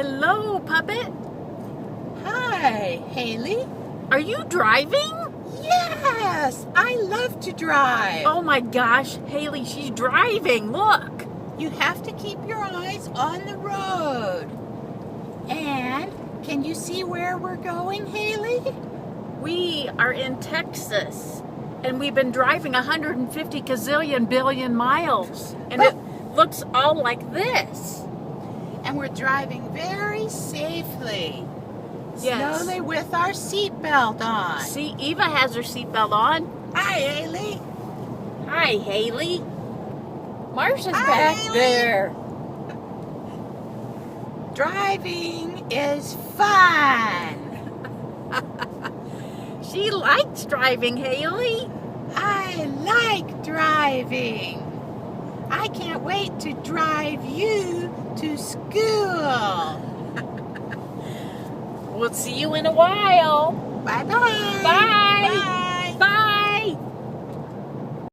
Hello, Puppet. Hi, Haley. Are you driving? Yes, I love to drive. Oh my gosh, Haley, she's driving. Look. You have to keep your eyes on the road. And can you see where we're going, Haley? We are in Texas, and we've been driving 150 gazillion billion miles, and it looks all like this. And we're driving very safely. Yes. Slowly with our seatbelt on. See, Eva has her seatbelt on. Hi, Haley. Hi, Haley. Marsha's Hi, back Haley. there. Driving is fun. She likes driving, Haley. I like driving. I can't wait to drive you to school. We'll see you in a while. Bye-bye. Bye. Bye.